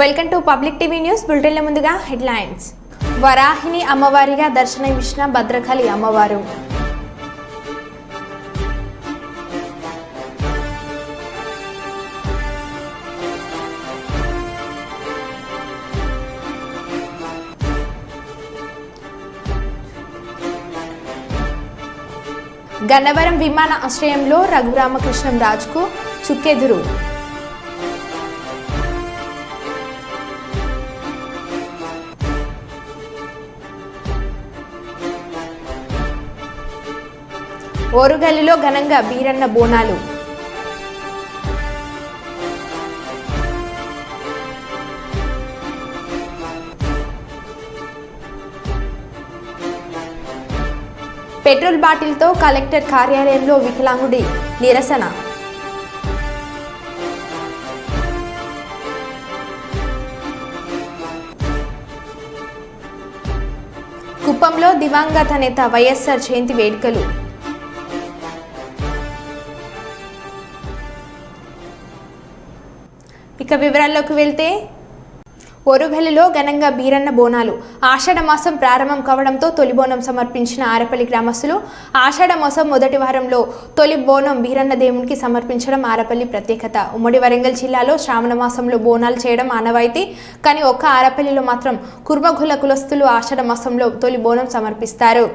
Welcome to public TV news బులెటిన్ల ముందుగా headlines. వరాహిని అమ్మవారిగా దర్శనమిచ్చిన Bhadrakali అమ్మవారు. గన్నవరం విమాన ఆశ్రయంలో రఘురామకృష్ణం రాజుకు చుక్కెదురు. ఓరుగల్లులో ఘనంగా బీరన్న బోనాలు. పెట్రోల్ బాటిల్తో కలెక్టర్ కార్యాలయంలో వికలాంగుడి నిరసన. కుప్పంలో దివంగత నేత వైఎస్ఆర్ జయంతి వేడుకలు. ఇక వివరాల్లోకి వెళ్తే, ఓరుగల్లులో ఘనంగా బీరన్న బోనాలు. ఆషాఢ మాసం ప్రారంభం కావడంతో తొలి బోనం సమర్పించిన ఆరపల్లి గ్రామస్తులు. ఆషాఢ మాసం మొదటి వారంలో తొలి బోనం బీరన్న దేవునికి సమర్పించడం ఆరపల్లి ప్రత్యేకత. ఉమ్మడి వరంగల్ జిల్లాలో శ్రావణ మాసంలో బోనాలు చేయడం ఆనవాయితీ. కానీ ఒక్క ఆరపల్లిలో మాత్రం కుర్మగుల కులస్తులు ఆషాఢ మాసంలో తొలి బోనం సమర్పిస్తారు.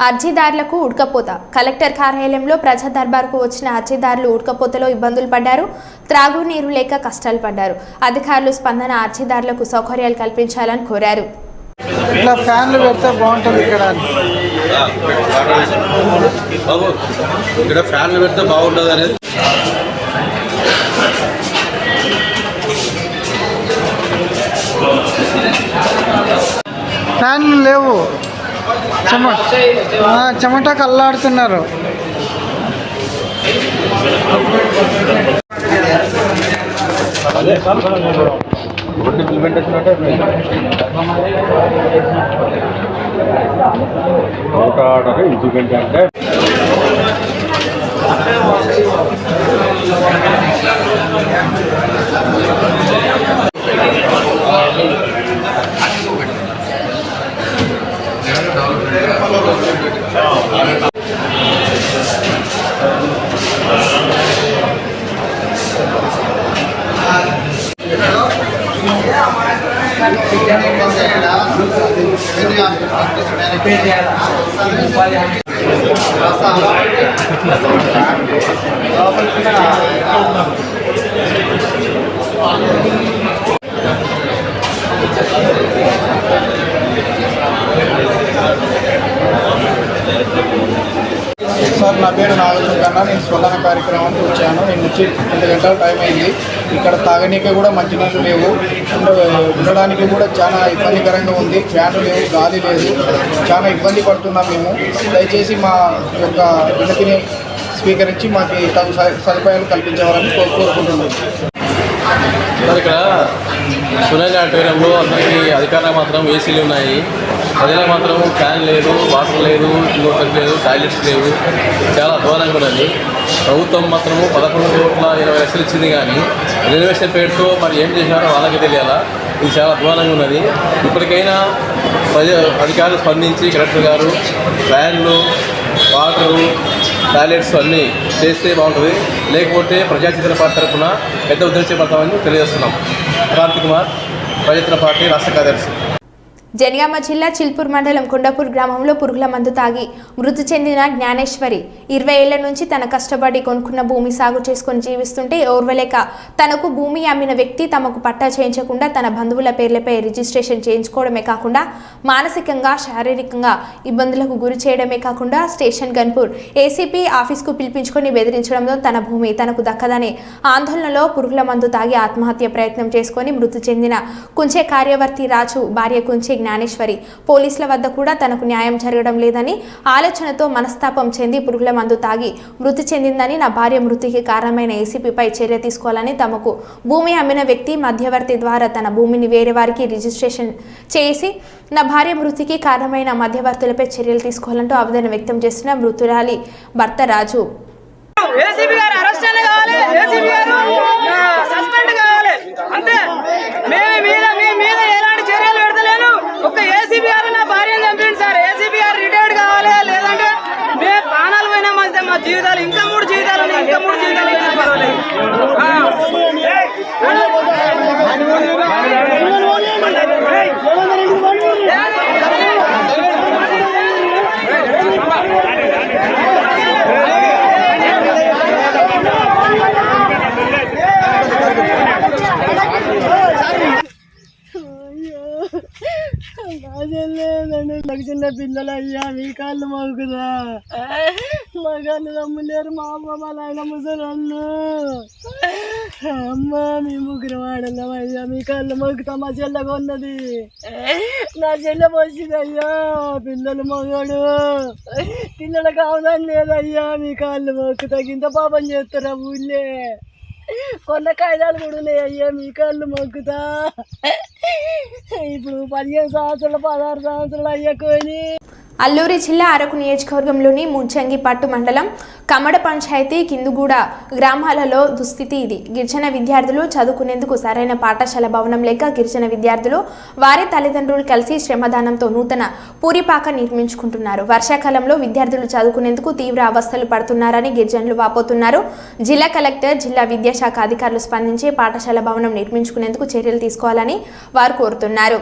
అర్జీదారులకు ఉడకపోత. కలెక్టర్ కార్యాలయంలో ప్రజా దర్బార్కు వచ్చిన అర్జీదారులు ఉడకపోతలో ఇబ్బందులు పడ్డారు. త్రాగునీరు లేక కష్టాలు పడ్డారు. అధికారులు స్పందన అర్జీదారులకు సౌకర్యాలు కల్పించాలని కోరారు. ఇట్లా ఫ్యాన్లు పెడితే బాగుంటుంది. ఇక్కడ ఫ్యాన్లు పెడితే బాగుంటుంది అనేది ఫ్యాన్లు లేవు. చెమటకు అల్లాడుతున్నారు. సార్, నా పేరు నాగేశ్వర కన్నా. నేను స్పందన కార్యక్రమానికి వచ్చాను. నేను వచ్చి 2 గంటల టైం అయింది. ఇక్కడ తాగనీకి కూడా మంచినీళ్ళు లేవు. ఉండడానికి కూడా చాలా ఇబ్బందికరంగా ఉంది. ఫ్యాన్లు లేవు, గాలి లేదు. చాలా ఇబ్బంది పడుతున్నాం మేము. దయచేసి మా యొక్క వినతిని స్వీకరించి మాకు తగు సదుపాయాలు కల్పించవాలని కోరుకుంటున్నాను. సార్, ఇక్కడ సునైన ఆడిటోరియంలో అందరికీ అధికారులు మాత్రం ఏసీలు ఉన్నాయి. ప్రజలకు మాత్రం ఫ్యాన్ లేదు, వాటర్ లేదు, ఇంకోటి లేదు, టాయిలెట్స్ లేవు. చాలా అధ్వానంగా ఉన్నది. ప్రభుత్వం మాత్రము 11,20,00,000 ఇచ్చింది. కానీ రిజర్వేషన్ పేరుతో మరి ఏం చేశారో వాళ్ళకి తెలియాలా. ఇది చాలా అధ్వానంగా ఉన్నది. ఇప్పటికైనా అధికారులు స్పందించి కలెక్టర్ గారు ఫ్యాన్లు, వాటరు, టాయిలెట్స్ అన్నీ చేస్తే బాగుంటుంది. లేకపోతే ప్రజాచిత్ర పార్టీ తరఫున పెద్ద ఉద్యమం చేపడతామని తెలియజేస్తున్నాం. క్రాంతి కుమార్, ప్రజాచిత్ర పార్టీ రాష్ట్ర కార్యదర్శి. జనగామ జిల్లా చిల్పూర్ మండలం కొండపూర్ గ్రామంలో పురుగుల మందు తాగి మృతి చెందిన జ్ఞానేశ్వరి 20 ఏళ్ల నుంచి తన కష్టపడి కొనుక్కున్న భూమి సాగు చేసుకుని జీవిస్తుంటే ఓర్వలేక తనకు భూమి అమ్మిన వ్యక్తి తమకు పట్టా చేయించకుండా తన బంధువుల పేర్లపై రిజిస్ట్రేషన్ చేయించుకోవడమే కాకుండా మానసికంగా శారీరకంగా ఇబ్బందులకు గురి చేయడమే కాకుండా స్టేషన్ గన్పూర్ ఏసీపీ ఆఫీస్కు పిలిపించుకొని బెదిరించడంతో తన భూమి తనకు దక్కదని ఆందోళనలో పురుగుల మందు తాగి ఆత్మహత్య ప్రయత్నం చేసుకొని మృతి చెందిన కుంచే కార్యవర్తి రాజు భార్య కుంచే జ్ఞానేశ్వరి పోలీసుల వద్ద కూడా తనకు న్యాయం జరగడం లేదని ఆలోచనతో మనస్తాపం చెంది పురుగుల మందు తాగి మృతి చెందిందని నా భార్య మృతికి కారణమైన ఏసీపీపై చర్య తీసుకోవాలని తమకు భూమి అమ్మిన వ్యక్తి మధ్యవర్తి ద్వారా తన భూమిని వేరే వారికి రిజిస్ట్రేషన్ చేసి నా భార్య మృతికి కారణమైన మధ్యవర్తులపై చర్యలు తీసుకోవాలంటూ ఆవేదన వ్యక్తం చేసిన మృతురాలి భర్త రాజు. ఏసీబీ గారు అరెస్ట్ కావాలి, ఏసీబీ గారు సస్పెండ్ కావాలి. అంతే, మీ మీద ఎలాంటి చర్యలు పెడతలేను. ఒక ఏసీబీ గారు నా భార్యను చంపింది సార్. ఏసీబీ గారు రిటైర్డ్ కావాలి, లేదంటే మేము ప్రాణాలు పోయినా మంచిదే. మా జీవితాలు ఇంకా 3 జీవితాలు ఉన్నాయి, ఇంకా 3 జీవితాలు ఇంకా పర్వాలేదు. నాకు చిన్న పిల్లలు అయ్యా, మీ కాళ్ళు మోగుదా, మా కాళ్ళు నమ్ములేరు, మా అమ్మ మా నాయన ముసలు. అమ్మ మీ ముగ్గురు వాడన్నాం అయ్యా, మీ కాళ్ళు మోగుతా. మా చెల్లెగా ఉన్నది, నా చెల్లె పోసింది అయ్యా. పిల్లలు మగోడు, పిల్లలకు అవసరం లేదయ్యా, మీ కాళ్ళు మోగుతా. ఇంత పాపం చేస్తారా ఊళ్ళే? కొన్న కాయిదాలు కూడా ఉన్నాయి అయ్యా, మీ కాళ్ళు మొక్కుతా. ఇప్పుడు 15 సంవత్సరాలు 16 సంవత్సరాలు అయ్యకొని. అల్లూరి జిల్లా అరకు నియోజకవర్గంలోని ముంచంగిపట్టు మండలం కమ్మడ పంచాయతీ కిందుగూడ గ్రామాలలో దుస్థితి ఇది. గిరిజన విద్యార్థులు చదువుకునేందుకు సరైన పాఠశాల భవనం లేక గిరిజన విద్యార్థులు వారి తల్లిదండ్రులు కలిసి శ్రమదానంతో నూతన పూరిపాక నిర్మించుకుంటున్నారు. వర్షాకాలంలో విద్యార్థులు చదువుకునేందుకు తీవ్ర అవస్థలు పడుతున్నారని గిరిజనులు వాపోతున్నారు. జిల్లా కలెక్టర్, జిల్లా విద్యాశాఖ అధికారులు స్పందించి పాఠశాల భవనం నిర్మించుకునేందుకు చర్యలు తీసుకోవాలని వారు కోరుతున్నారు.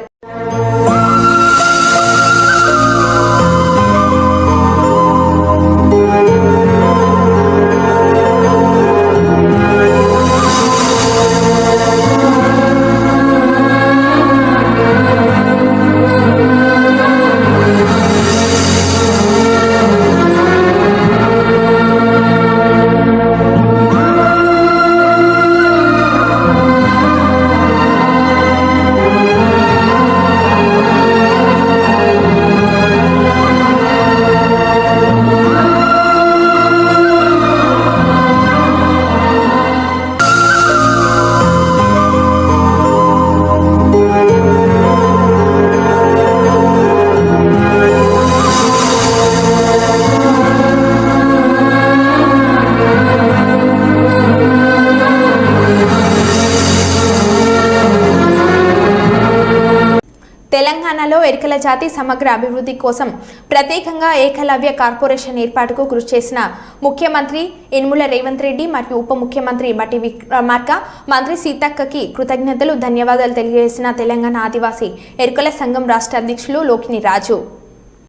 తెలంగాణలో ఎరికల జాతి సమగ్ర అభివృద్ధి కోసం ప్రత్యేకంగా ఏకలవ్య కార్పొరేషన్ ఏర్పాటుకు కృషి చేసిన ముఖ్యమంత్రి యనుమల రేవంత్ రెడ్డి మరియు ఉప ముఖ్యమంత్రి బట్టి విక్రమార్క, మంత్రి సీతక్కకి కృతజ్ఞతలు, ధన్యవాదాలు తెలియజేసిన తెలంగాణ ఆదివాసీ ఎరికల సంఘం రాష్ట్ర అధ్యక్షులు లోకిని రాజు.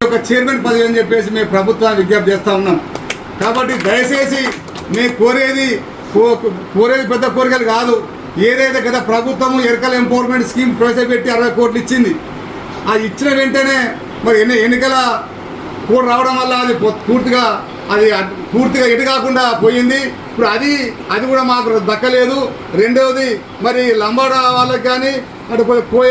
ఒక చైర్మన్ పదవి అని చెప్పేసి మేము ప్రభుత్వాన్ని విజ్ఞప్తి చేస్తూ ఉన్నాం. కాబట్టి దయచేసి మేము కోరేది పెద్ద కోరికలు కాదు. ఏదైతే గత ప్రభుత్వము ఎరికల ఎంపవర్మెంట్ స్కీమ్ ప్రవేశపెట్టి 60 కోట్లు ఇచ్చింది. ఆ ఇచ్చిన వెంటనే మరి ఎన్నికల కోడ్ రావడం వల్ల అది పూర్తిగా ఎటు కాకుండా పోయింది. ఇప్పుడు అది కూడా మాకు దక్కలేదు. రెండవది మరి లంబాడ వాళ్ళకి కానీ, అటు కోయ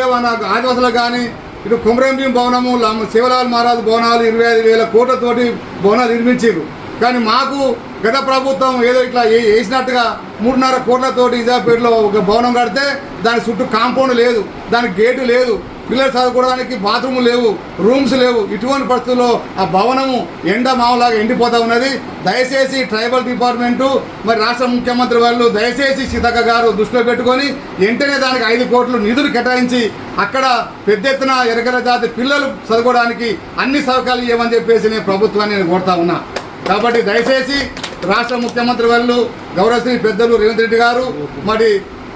ఆదివాసులకు కానీ, ఇటు కొమరంభీం భవనము, శివలాల్ మహారాజ్ భవనాలు 25,000 కోట్లతోటి భవనాలు నిర్మించారు. కానీ మాకు గత ప్రభుత్వం ఏదో ఇట్లా వేసినట్టుగా 3.5 కోట్లతోటి ఇజాపేటలో ఒక భవనం కడితే దాని చుట్టూ కాంపౌండ్ లేదు, దానికి గేటు లేదు, పిల్లలు చదువుకోవడానికి బాత్రూమ్ లేవు, రూమ్స్ లేవు. ఇటువంటి పరిస్థితుల్లో ఆ భవనము మామూలాగా ఎండిపోతూ ఉన్నది. దయచేసి ట్రైబల్ డిపార్ట్మెంటు మరి రాష్ట్ర ముఖ్యమంత్రి వాళ్ళు దయచేసి సీతక్క గారు దృష్టిలో పెట్టుకొని వెంటనే దానికి 5 కోట్లు నిధులు కేటాయించి అక్కడ పెద్ద ఎత్తున ఎరకల జాతి పిల్లలు చదువుకోవడానికి అన్ని సౌకర్యాలు ఇవ్వమని చెప్పేసి నేను ప్రభుత్వాన్ని నేను కోరుతా ఉన్నా. కాబట్టి దయచేసి రాష్ట్ర ముఖ్యమంత్రి వాళ్ళు గౌరవశ్రీ పెద్దలు రేవంత్ రెడ్డి గారు మరి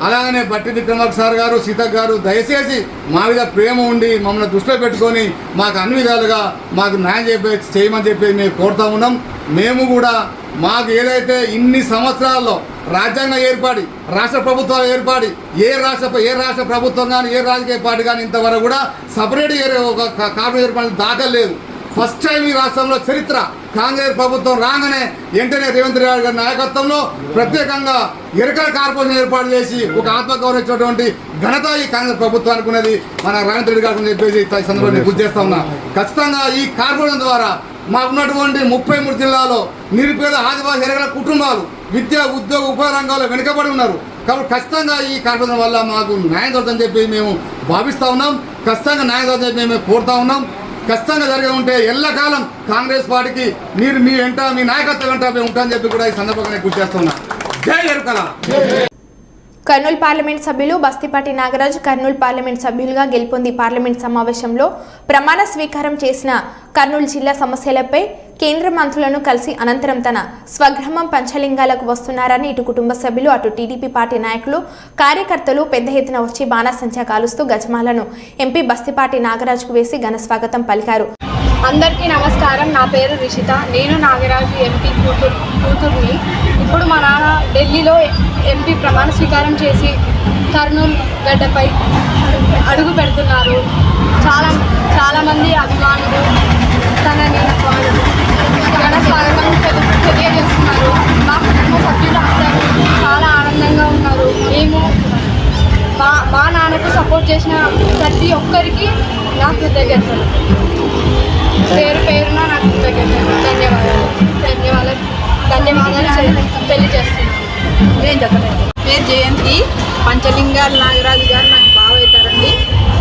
అలాగనే బట్టి విక్రమార్క సార్ గారు, సీతక్ గారు దయచేసి మా మీద ప్రేమ ఉండి మమ్మల్ని దృష్టిలో పెట్టుకొని మాకు అన్ని విధాలుగా మాకు న్యాయం చేయమని చెప్పి మేము కోరుతా ఉన్నాం. మేము కూడా మాకు ఏదైతే ఇన్ని సంవత్సరాల్లో రాజ్యాంగం ఏర్పడి రాష్ట్ర ప్రభుత్వాలు ఏర్పడి ఏ రాష్ట్ర ప్రభుత్వం కానీ ఏ రాజకీయ పార్టీ కానీ ఇంతవరకు కూడా సపరేట్ ఒక కార్పొరేషన్ ఏర్పడిన దాఖలు లేదు. ఫస్ట్ టైం ఈ రాష్ట్రంలో చరిత్ర కాంగ్రెస్ ప్రభుత్వం రాగానే వెంటనే రేవంత్ రెడ్డి గారి నాయకత్వంలో ప్రత్యేకంగా ఎరకల కార్పొరేషన్ ఏర్పాటు చేసి ఒక ఆత్మగౌరవం ఇచ్చినటువంటి ఘనత ఈ కాంగ్రెస్ ప్రభుత్వానికి ఉన్నది మన రేవంత్ రెడ్డి గారు చెప్పేసి ఈ సందర్భంగా గుర్తు చేస్తా ఉన్నా. ఖచ్చితంగా ఈ కార్పొరేషన్ ద్వారా మాకున్నటువంటి 33 జిల్లాలో నిరుపేద ఆదివాసీ ఎరగల కుటుంబాలు విద్య, ఉద్యోగ, ఉపాధి రంగాల్లో వెనుకబడి ఉన్నారు. కాబట్టి ఖచ్చితంగా ఈ కార్పొరేషన్ వల్ల మాకు న్యాయం దొరుకుతుందని చెప్పి మేము భావిస్తూ ఉన్నాం. ఖచ్చితంగా న్యాయం దొరుకుతుందని చెప్పి మేము కోరుతా ఉన్నాం. ఖచ్చితంగా జరిగి ఉంటే ఎల్లకాలం కాంగ్రెస్ పార్టీకి మీరు మీ వెంట మీ నాయకత్వం వెంట మేము ఉంటామని చెప్పి కూడా ఈ సందర్భంగా గుర్తు చేస్తున్నా. జై ఎరుకల. కర్నూలు పార్లమెంట్ సభ్యులు బస్తిపాటి నాగరాజు కర్నూలు పార్లమెంట్ సభ్యులుగా గెలుపొంది పార్లమెంట్ సమావేశంలో ప్రమాణ స్వీకారం చేసిన కర్నూలు జిల్లా సమస్యలపై కేంద్ర మంత్రులను కలిసి అనంతరం తన స్వగ్రామం పంచలింగాలకు వస్తున్నారని ఇటు కుటుంబ సభ్యులు అటు టీడీపీ పార్టీ నాయకులు కార్యకర్తలు పెద్ద ఎత్తున వచ్చి బాణాసంచా కాలుస్తూ గజమాలను ఎంపీ బస్తిపాటి నాగరాజుకు వేసి ఘన స్వాగతం పలికారు. అందరికీ నమస్కారం. నా పేరు రిషిత. నేను నాగరాజు ఎంపీ కూతుర్ని. ఇప్పుడు మా నాన్న ఢిల్లీలో ఎంపీ ప్రమాణ స్వీకారం చేసి కర్నూలు గడ్డపై అడుగు పెడుతున్నారు. చాలామంది అభిమానులు తనని ఘన స్వాగతం తెలియజేస్తున్నారు. మా కుటుంబ సభ్యులు అందరూ చాలా ఆనందంగా ఉన్నారు. మేము మా నాన్నకు సపోర్ట్ చేసిన ప్రతి ఒక్కరికి నా కృతజ్ఞతలు. పేరున నాకు ధన్యవాదాలు తెలియజేస్తున్నాను. నేను చెప్పలేదు. పేరు జయంతి. పంచలింగాల నాగరాజు గారు నాకు బాగా అవుతారండి.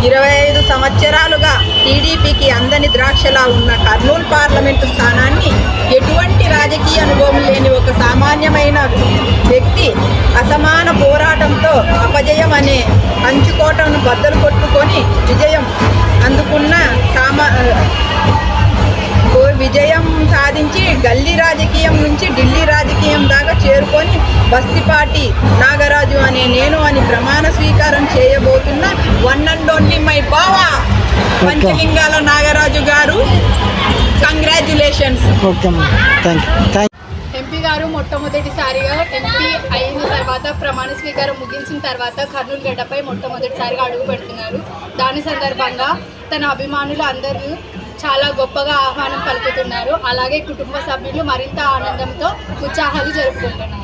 25 సంవత్సరాలుగా టీడీపీకి అందని ద్రాక్షలా ఉన్న కర్నూలు పార్లమెంటు స్థానాన్ని ఎటువంటి రాజకీయ అనుభవం లేని ఒక సామాన్యమైన వ్యక్తి అసమాన పోరాటంతో అపజయం అనే అంచుకోటను బద్దలు కొట్టుకొని విజయం సాధించి గల్లీ రాజకీయం నుంచి ఢిల్లీ రాజకీయం దాకా చేరుకొని బస్తిపాటి నాగరాజు అనే నేను అని ప్రమాణ స్వీకారం చేయబోతున్న వన్ అండ్ ఓన్లీ మై బావా పంచలింగాల నాగరాజు గారు. కంగ్రాచ్యులేషన్స్. ఎంపీ గారు మొట్టమొదటిసారిగా ఎంపీ అయిన తర్వాత ప్రమాణ స్వీకారం ముగించిన తర్వాత కర్నూలు గడ్డపై మొట్టమొదటిసారిగా అడుగు పెడుతున్నారు. దాని సందర్భంగా తన అభిమానులు అందరూ చాలా గొప్పగా ఆహ్వానం పలుకుతున్నారు. అలాగే కుటుంబ సభ్యులు మరింత ఆనందంతో ఉత్సాహాలు జరుపుకుంటున్నారు.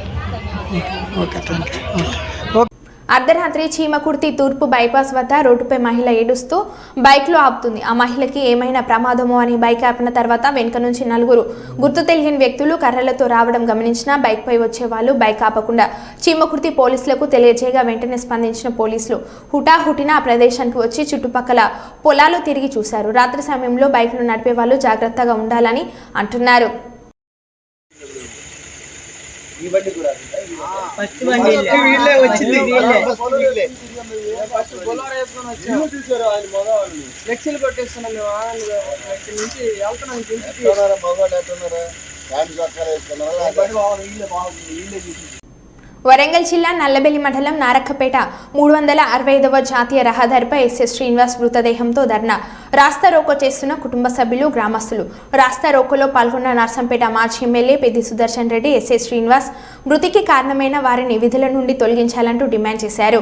అర్ధరాత్రి చీమకుర్తి తూర్పు బైపాస్ వద్ద రోడ్డుపై మహిళ ఏడుస్తూ బైక్లో ఆపుతుంది. ఆ మహిళకి ఏమైనా ప్రమాదమో అని బైక్ ఆపిన తర్వాత వెనుక నుంచి నలుగురు గుర్తు తెలియని వ్యక్తులు కర్రలతో రావడం గమనించిన బైక్పై వచ్చే వాళ్ళు బైక్ ఆపకుండా చీమకుర్తి పోలీసులకు తెలియజేయగా వెంటనే స్పందించిన పోలీసులు హుటాహుటిన ఆ ప్రదేశానికి వచ్చి చుట్టుపక్కల పొలాలు తిరిగి చూశారు. రాత్రి సమయంలో బైక్ను నడిపే వాళ్ళు జాగ్రత్తగా ఉండాలని అంటున్నారు. వరంగల్ జిల్లా నల్లబెల్లి మండలం నారక్కపేట 365వ జాతీయ రహదారిపై ఎస్ఎస్ శ్రీనివాస్ మృతదేహంతో ధర్నా రాస్తారోకో చేస్తున్న కుటుంబ సభ్యులు గ్రామస్తులు. రాస్తారోకోలో పాల్గొన్న నర్సంపేట మాజీ ఎమ్మెల్యే పెద్ది సుదర్శన్ రెడ్డి ఎస్ఎస్ శ్రీనివాస్ మృతికి కారణమైన వారిని విధుల నుండి తొలగించాలంటూ డిమాండ్ చేశారు.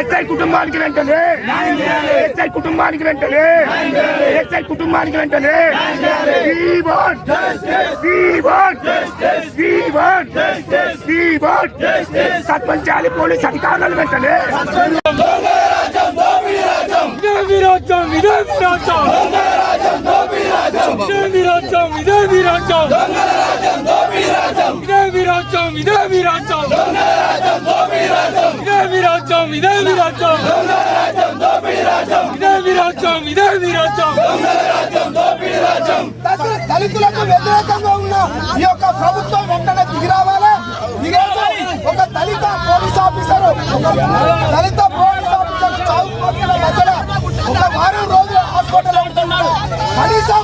ఎస్ఐ కుటుంబానికి వెంటనే ఎస్ఐ కుటుంబానికి వెంటనే ఎస్ఐ కుటుంబానికి వెంటనే సర్పంచ్ చేయాలి పోలీస్ అధికారులను వెంటనే దళితులకు వ్యతిరేకంగా ఉన్న ఈ యొక్క ప్రభుత్వం వెంటనే దిగి రావాలా. ఒక దళిత పోలీస్ ఆఫీసర్ చావు మధ్యలో ఒక వారం రోజులు హాస్పిటల్ ఉంటున్నాడు. కనీసం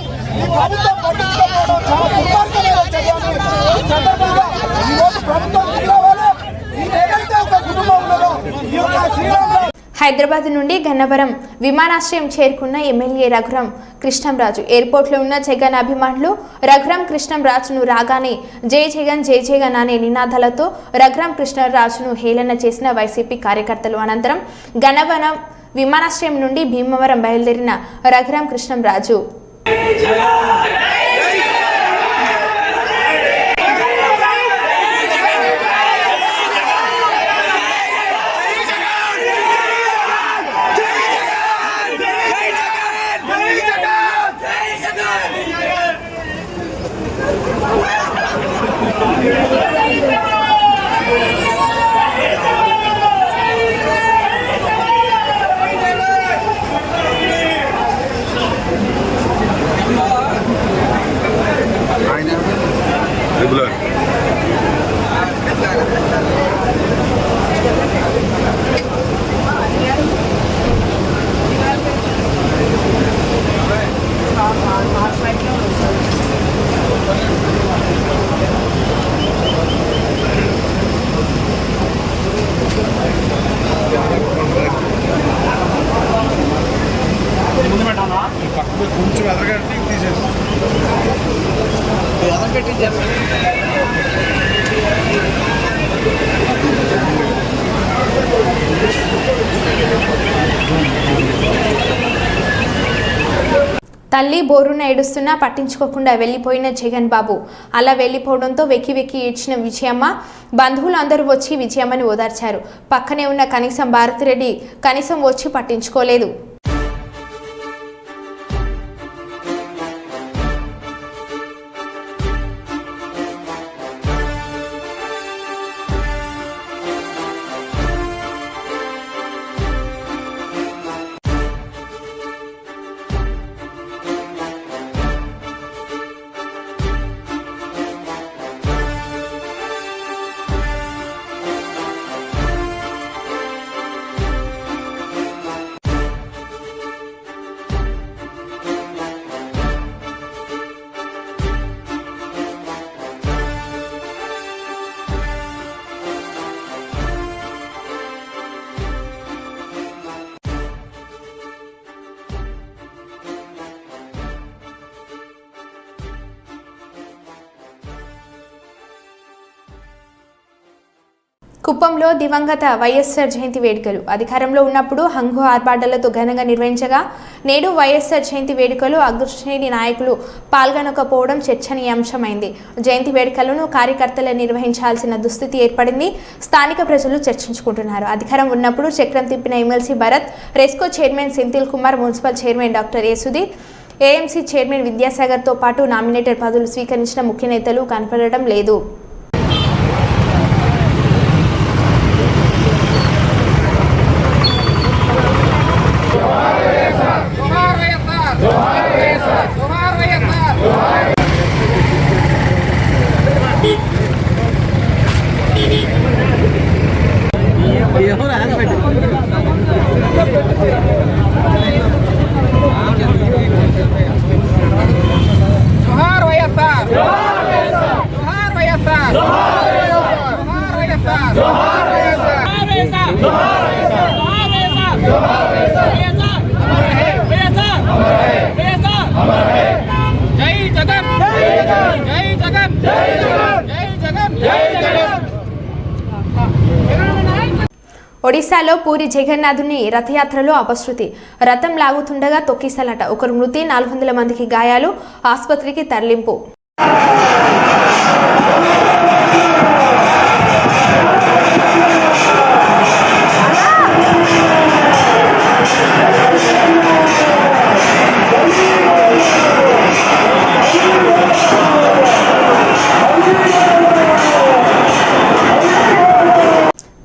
హైదరాబాద్ నుండి గన్నవరం విమానాశ్రయం చేరుకున్న ఎమ్మెల్యే రఘురాం కృష్ణంరాజు ఎయిర్పోర్ట్లో ఉన్న జగన్ అభిమానులు రఘురాం కృష్ణంరాజును రాగానే జై జగన్ అనే నినాదాలతో రఘురాం కృష్ణంరాజును హేళన చేసిన వైసీపీ కార్యకర్తలు. అనంతరం గన్నవరం విమానాశ్రయం నుండి భీమవరం బయలుదేరిన రఘురాం కృష్ణంరాజు కొంచెం ఎదరగట్టి తీసేసి ఎదరగట్టి తల్లి బోరున ఏడుస్తున్నా పట్టించుకోకుండా వెళ్లిపోయిన జగన్ బాబు అలా వెళ్లిపోవడంతో వెక్కి వెక్కి ఏడ్చిన విజయమ్మ బంధువులు అందరూ వచ్చి విజయమ్మని ఓదార్చారు. పక్కనే ఉన్న కనీసం భారతిరెడ్డి కనీసం వచ్చి పట్టించుకోలేదు. కుప్పంలో దివంగత వైఎస్ఆర్ జయంతి వేడుకలు అధికారంలో ఉన్నప్పుడు హంగు ఆర్భాటాలతో ఘనంగా నిర్వహించగా నేడు వైఎస్ఆర్ జయంతి వేడుకలు అగ్రశ్రేణి నాయకులు పాల్గొనకపోవడం చర్చనీయాంశమైంది. జయంతి వేడుకలను కార్యకర్తలు నిర్వహించాల్సిన దుస్థితి ఏర్పడింది. స్థానిక ప్రజలు చర్చించుకుంటున్నారు. అధికారం ఉన్నప్పుడు చక్రం తిప్పిన MLC Bharat, RESCO chairman Senthil Kumar, municipal chairman doctor Yesudheer, AMC chairman విద్యాసాగర్తో పాటు నామినేటెడ్ పదవులు స్వీకరించిన ముఖ్య నేతలు కనపడటం లేదు. ఒడిశాలో పూరి జగన్నాథుని రథయాత్రలో అపశృతి, రథం లాగుతుండగా తొక్కిసలాట, ఒకరు మృతి, 400 మందికి గాయాలు, ఆసుపత్రికి తరలింపు.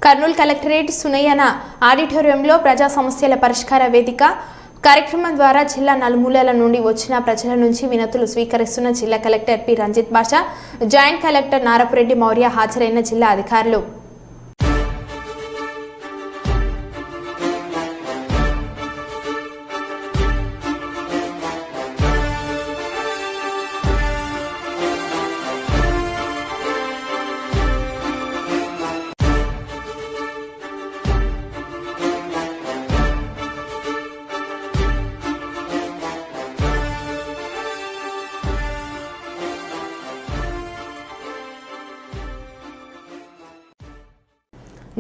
కర్నూలు కలెక్టరేట్ సునయన ఆడిటోరియంలో ప్రజా సమస్యల పరిష్కార వేదిక కార్యక్రమం ద్వారా జిల్లా నలుమూలల నుండి వచ్చిన ప్రజల నుంచి వినతులు స్వీకరిస్తున్న జిల్లా కలెక్టర్ పి రంజిత్ బాషా, జాయింట్ కలెక్టర్ నారపురెడ్డి మౌర్య హాజరైన జిల్లా అధికారులు.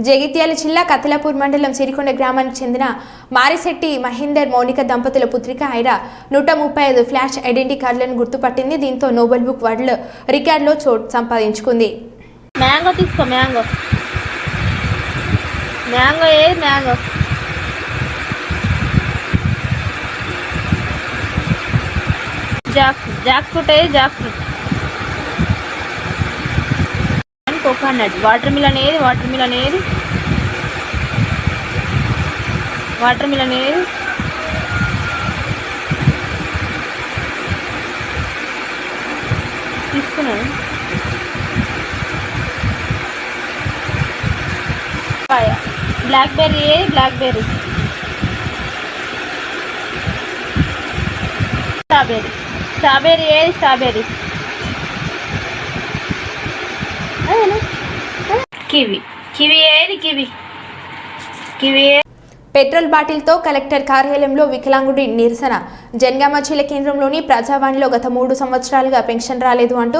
జగిత్యాల జిల్లా కతలాపూర్ మండలం సిరికొండ గ్రామానికి చెందిన మారిశెట్టి మహేందర్ మౌనిక దంపతుల పుత్రిక ఐరా 135 ఫ్లాష్ ఐడెంటిటీ కార్డులను గుర్తుపట్టింది. దీంతో నోబెల్ బుక్ వరల్డ్ రికార్డులో చోటు సంపాదించుకుంది. మ్యాంగో తీసుకో, మ్యాంగో మ్యాంగో ఏది మ్యాంగో జాక్ ఫ్రూట్ ఏది Jack fruit coconut water melon ఏది వాటర్ మిలన్ ఏది వాటర్ మిలన్ ఏది తీసుకున్నాను. బ్లాక్ బెర్రీ ఏది బ్లాక్ బెర్రీ స్ట్రాబెర్రీ స్ట్రాబెర్రీ ఏది స్ట్రాబెర్రీ కివి కివి ఏది కివి కివి పెట్రోల్ బాటిల్తో కలెక్టర్ కార్యాలయంలో వికలాంగుడి నిరసన. జనగామ జిల్లా కేంద్రంలోని ప్రజావాణిలో గత 3 సంవత్సరాలుగా పెన్షన్ రాలేదు అంటూ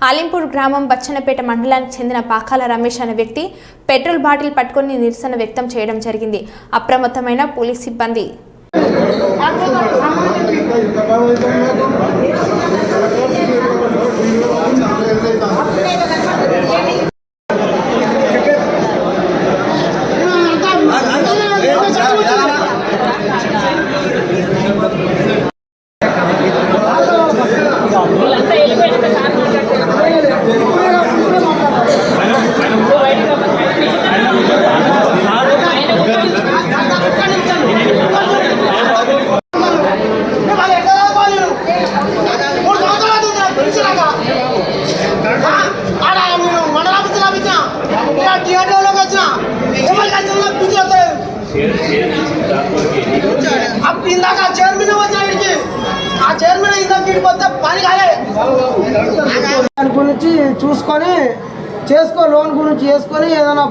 ఆలింపూర్ గ్రామం బచ్చన్నపేట మండలానికి చెందిన పాకాల రమేష్ అనే వ్యక్తి పెట్రోల్ బాటిల్ పట్టుకొని నిరసన వ్యక్తం చేయడం జరిగింది. అప్రమత్తమైన పోలీస్ సిబ్బంది గురించి చూసుకొని చేసుకో, లోన్ గురించి చేసుకొని ఏదైనా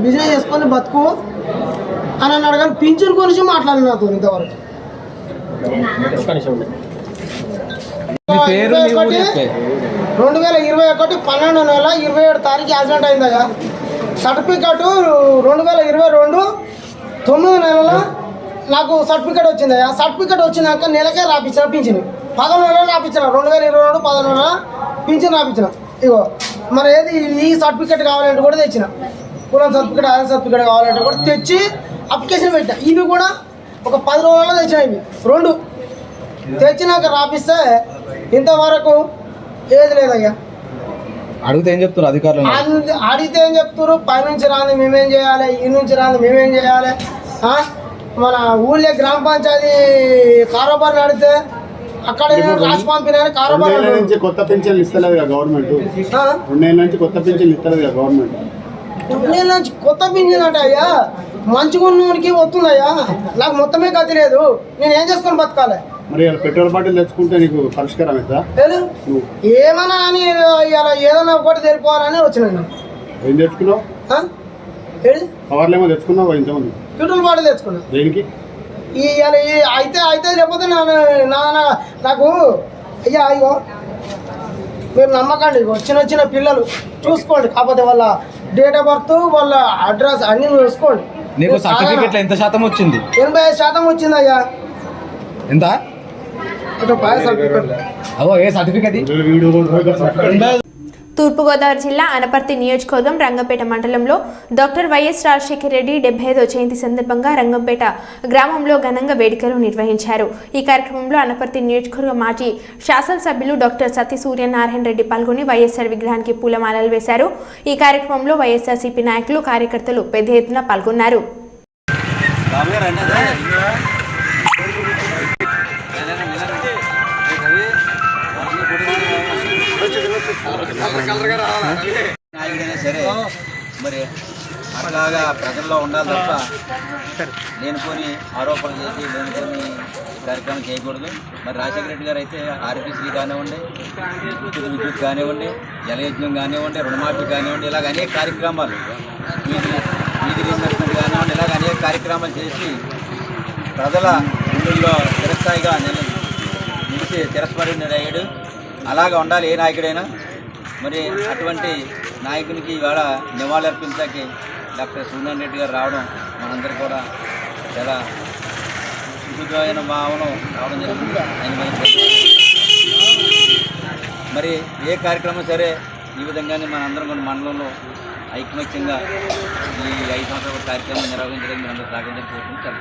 బిజినెస్ చేసుకొని బతుకు అని అన్నాడు. కానీ పింఛన్ గురించి మాట్లాడిన నాతో ఇంతవరకు. 2021 12 నెల 27 తారీఖు యాక్సిడెంట్ అయిందయ్యా. సర్టిఫికెట్ 2022 9 నెలల నాకు సర్టిఫికెట్ వచ్చిందయ్యా. సర్టిఫికెట్ వచ్చినాక నెలకే రాపించిన పింఛన్ 11 నెలలు రాపించిన 2022 11 నెలల పింఛన్ రాపించిన. ఇగో మరి ఏది ఈ సర్టిఫికెట్ కావాలంటే కూడా తెచ్చిన, కులం సర్టిఫికెట్ ఆధార్ సర్టిఫికెట్ కావాలంటే కూడా తెచ్చి అప్లికేషన్ పెట్టిన. ఇవి కూడా ఒక 10 రోజుల్లో తెచ్చిన. ఇవి 2 తెచ్చినాక రాపిస్తే ఇంతవరకు ఏది లేదయ్యా. అడిగితే ఏం చెప్తున్నారు అధికారులు? అడిగితే ఏం చెప్తారు, పైనుంచి రాని మేమేం చేయాలి, ఈ నుంచి రాని మేమేం చేయాలి. మన ఊళ్ళో గ్రామ పంచాయతీ కారోబార్ నడితే అక్కడ రాసి పంపిన కారోబార్ నుంచి కొత్త పింఛన్లు ఇస్తలేదు గవర్నమెంట్. 2 నెలల నుంచి కొత్త పింఛన్లు ఇస్తలేదు గవర్నమెంట్. 2 నెలల నుంచి కొత్త పింఛన్ అంటే అయ్యా మంచిగా ఉన్నోడికి వస్తుందయ్యా. నాకు మొత్తమే గతి లేదు, నేను ఏం చేసుకొని బతకాలి. మరి పెట్రోల్ బాటిల్ తెచ్చుకుంటే నీకు పరిష్కారం అవుతా? ఏమన్నా అని ఇలా ఏదైనా ఒకటి తెలిపోవాలని వచ్చిన. ఏం తెచ్చుకున్నావు? కవర్లు ఏమో తెచ్చుకున్నావు ఇంతమంది? పెట్రోల్ బాటిల్ తెచ్చుకున్నా. దేనికి? అయితే లేకపోతే నాకు అయ్యా అయ్యో మీరు నమ్మకండి. చిన్న పిల్లలు చూసుకోండి, కాకపోతే వాళ్ళ డేట్ ఆఫ్ బర్త్ వాళ్ళ అడ్రస్ అన్ని చూసుకోండి. నీకు సర్టిఫికెట్ ఎంత శాతం వచ్చింది? 85% వచ్చింది అయ్యా. ఎంత? A certificate? తూర్పుగోదావరి జిల్లా అనపర్తి నియోజకవర్గం రంగంపేట మండలంలో డాక్టర్ వైఎస్ రాజశేఖర రెడ్డి 75వ జయంతి సందర్భంగా రంగంపేట గ్రామంలో ఘనంగా వేడుకలు నిర్వహించారు. ఈ కార్యక్రమంలో అనపర్తి నియోజకవర్గ మాజీ శాసనసభ్యులు డాక్టర్ సత్య సూర్యనారాయణ రెడ్డి పాల్గొని వైఎస్ఆర్ విగ్రహానికి పూలమాలలు వేశారు. ఈ కార్యక్రమంలో వైఎస్ఆర్సీపీ నాయకులు కార్యకర్తలు పెద్ద ఎత్తున పాల్గొన్నారు. నాయకుడైనా సరే మరి అట్లాగా ప్రజల్లో ఉండాలి తప్ప లేనిపోని ఆరోపణలు చేసి లేనిపోని కార్యక్రమం చేయకూడదు. మరి రాజశేఖర రెడ్డి గారు అయితే ఆరోగ్యశ్రీ కానివ్వండి, విద్యుత్ కానివ్వండి, జలయజ్ఞం కానివ్వండి, రుణమాఫీ కానివ్వండి, ఇలాగ అనేక కార్యక్రమాలు, వీధి ఇన్వెస్ట్మెంట్ కానివ్వండి, ఇలాగ అనేక కార్యక్రమాలు చేసి ప్రజల ఇళ్ళల్లో చిరస్థాయిగా నిలిచి తిరస్మరణీయుడయ్యాడు. అలాగా ఉండాలి ఏ నాయకుడైనా. మరి అటువంటి నాయకునికి ఇవాళ నివాళులర్పించడానికి డాక్టర్ సూర్యనారాయణ రెడ్డి గారు రావడం మనందరూ కూడా చాలా సుఖమైన భావన రావడం జరిగింది. ఆయన మరి ఏ కార్యక్రమం సరే ఈ విధంగానే మనందరం కొన్ని మండలంలో ఐకమత్యంగా ఈ 5 సంవత్సరాల కార్యక్రమం నిర్వహించడానికి మనందరూ సాగించడం కోరుకుంటాం.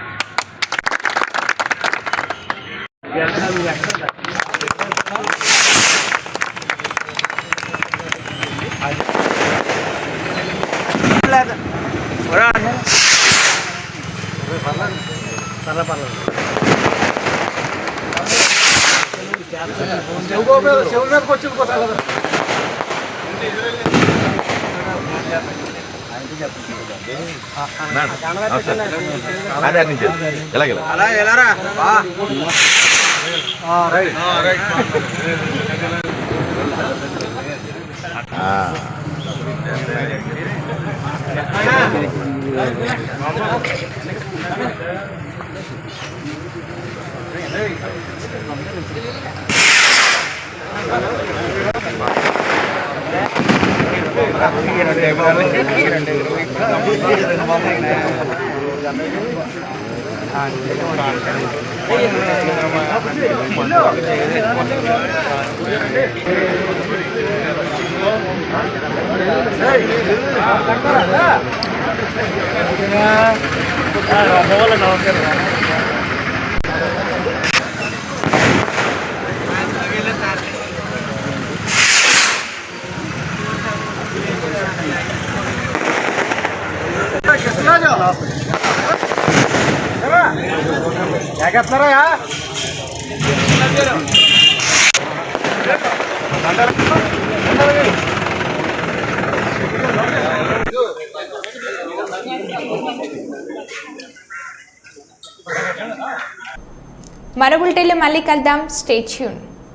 మరో బులెటిన్లో మళ్ళీ కలుద్దాం. Stay tune.